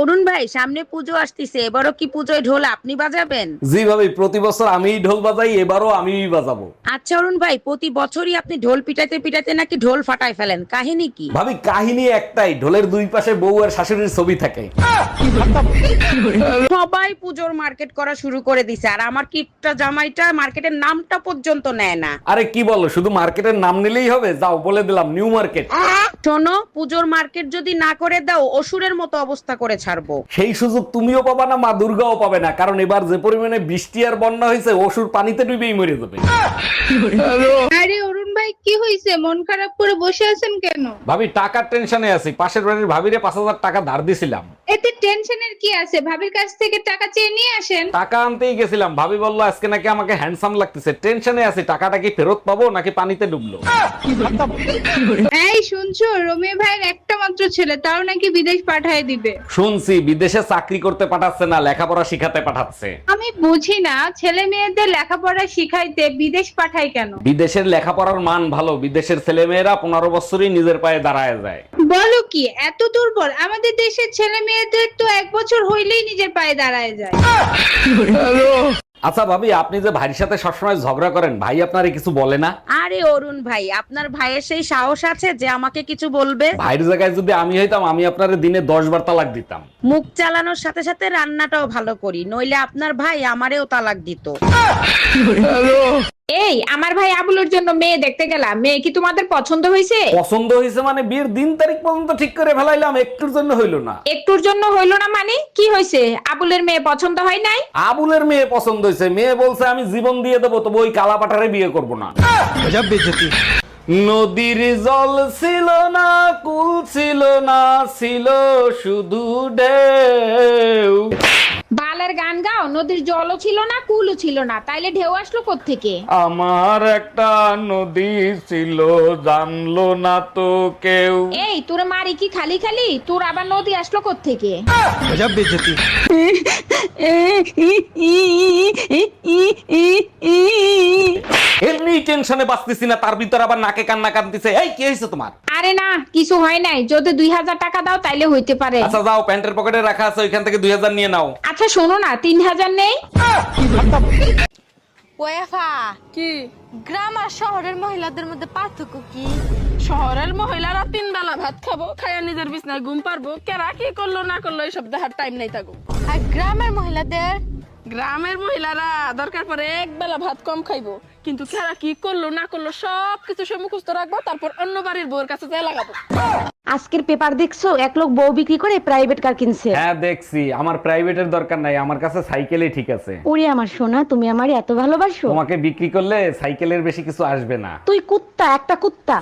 অরুণ ভাই, সামনে পুজো আসতিছে, এবারও কি পুজোয় ঢোল আপনি বাজাবেন? জি ভাবি, প্রতি বছর আমিই ঢোল বাজাই, এবারও আমিই বাজাবো। আচ্ছা অরুণ ভাই, প্রতি বছরই আপনি ঢোল পিটাইতে পিটাইতে নাকি ঢোল ফাটায় ফেলেন, কাহিনী কি? ভাবি, কাহিনী একটাই, ঢোলের দুই পাশে বউ আর শাশুড়ির ছবি থাকে। সবাই পুজোর মার্কেট করা শুরু করে দিছে, আর আমার কিটটা জামাইটা মার্কেটের নামটা পর্যন্ত নেয় না। আরে কি বলো, শুধু মার্কেটের নাম নিলেই হবে? যাও, বলে দিলাম নিউ মার্কেট। শোনো, পুজোর মার্কেট যদি না করে দাও, অসুরের মতো অবস্থা করে ছাড়বো। সেই সুযোগ তুমিও পাবা না, মা দুর্গাও পাবে না, কারণ এবার যে পরিমাণে বৃষ্টি আর বন্যা হয়েছে, অসুর পানিতে ডুবেই মরে যাবে। আরে অরুণ ভাই, কি হয়েছে? মন খারাপ করে বসে আছেন কেন? ভাবি, টাকার টেনশনে আছি। পাশের বাড়ির ভাবিরে 5,000 টাকা ধার দিছিলাম। এতে টেনশনের কি আছে? ভাবির কাছ থেকে টাকা চেয়ে নিয়ে আসেন। টাকা আনতেই গেছিলাম, ভাবি বললো আজকে নাকি আমাকে হ্যান্ডসাম লাগতেছে। টেনশনে আছি, টাকাটা কি ফেরত পাবো নাকি পানিতে ডুবলো। এই শুনছো, রমি ভাইয়ের একটা মাত্র ছেলে, তাও নাকি বিদেশ পাঠায় দিবে। শুনছি বিদেশে চাকরি করতে পাঠাচ্ছে না, লেখাপড়া শিখাতে পাঠাচ্ছে। আমি বুঝি না, ছেলে মেয়েদের লেখাপড়া শিখাইতে বিদেশ পাঠায় কেন? বিদেশের লেখাপড়ার মান ভালো, বিদেশের ছেলেমেয়েরা 15 বছরই নিজের পায়ে দাঁড়ায় যায়। বলো কি, এত দুর্বল? আমাদের দেশের ছেলে মেয়েদের তো 1 বছর হইলেই নিজের পায়ে দাঁড়ায় যায়। আচ্ছা ভাবি, আপনি যে ভাইয়ের সাথে সবসময় ঝগড়া করেন, ভাই আপনারে কিছু বলে না? আরে অরুণ ভাই, আপনার ভাইয়ের সেই সাহস আছে যে আমাকে কিছু বলবে? ভাইয়ের জায়গায় যদি আমি হইতাম, আমি আপনারে দিনে 10 বার তালাক দিতাম। মুখ চালানোর সাথে সাথে রান্নাটাও ভালো করি, নইলে আপনার ভাই আমারেও তালাক দিত। এই, আমার ভাই আবুলের জন্য মেয়ে দেখতে গেলাম, মেয়ে কি তোমাদের পছন্দ হয়েছে? পছন্দ হয়েছে মানে বিয়ের দিন তারিখ পর্যন্ত ঠিক করে ফেলাইলাম, একটুর জন্য হইলো না। একটুর জন্য হইলো না মানে কি হয়েছে? আবুলের মেয়ে পছন্দ হয় নাই? আবুলের মেয়ে পছন্দ হয়েছে, মেয়ে বলছে আমি জীবন দিয়ে দেবো, তবু ওই কালা পাঠারে বিয়ে করবো না। নদীর জল ছিল না, কুল ছিল না, ছিল শুধু ঢেউ। বালের গান গাও, নদীর জলও ছিল না, কুলও ছিল না, তাইলে ঢেউ আসলো কোত্থেকে? আমার একটা নদী ছিল, জানলো না তো কেউ। এই, তোর মারি কি খালি খালি? তোর আবার নদী আসলো কোত্থেকে? এমনি টেনশনে বাঁচতেছি না, তার ভিতর আবার নাকে কান্না কাঁদতেছে। এই কি হয়েছে তোমার? আরে না, কিছু হয় নাই। যদি 2000 টাকা দাও তাইলে হইতে পারে। আচ্ছা যাও, প্যান্টের পকেটে রাখা আছে, ওইখান থেকে 2000 নিয়ে নাও। আচ্ছা শোনো না, 3000 নেই? ওয়েফা, কি গ্রাম আর শহরের মহিলাদের মধ্যে পার্থক্য কি? শহরের মহিলারা 3 বেলা ভাত খাবো, খাইয়া নিজের বিছনায় ঘুম পারবো, কেরা কি করলো না করলো এইসব দেখার টাইম নাই থাকো। আর গ্রামের মহিলাদের? গ্রামের মহিলারা দরকার পরে 1 বেলা ভাত কম খাইবো, কিন্তু কেরা কি করলো না করলো সবকিছু সে মুখস্থ রাখবো, তারপর অন্য বাড়ির বউর কাছে যায় লাগাবো। আজকের পেপার দেখছো? এক লোক বউ বিক্রি করে প্রাইভেট কার কিনছে। হ্যাঁ দেখছি, আমার প্রাইভেটের দরকার নাই, আমার কাছে সাইকেলই ঠিক আছে। ওরে আমার সোনা, তুমি আমারে এত ভালোবাসো? তোমাকে বিক্রি করলে সাইকেলের বেশি কিছু আসবে না। তুই কুত্তা, একটা কুত্তা।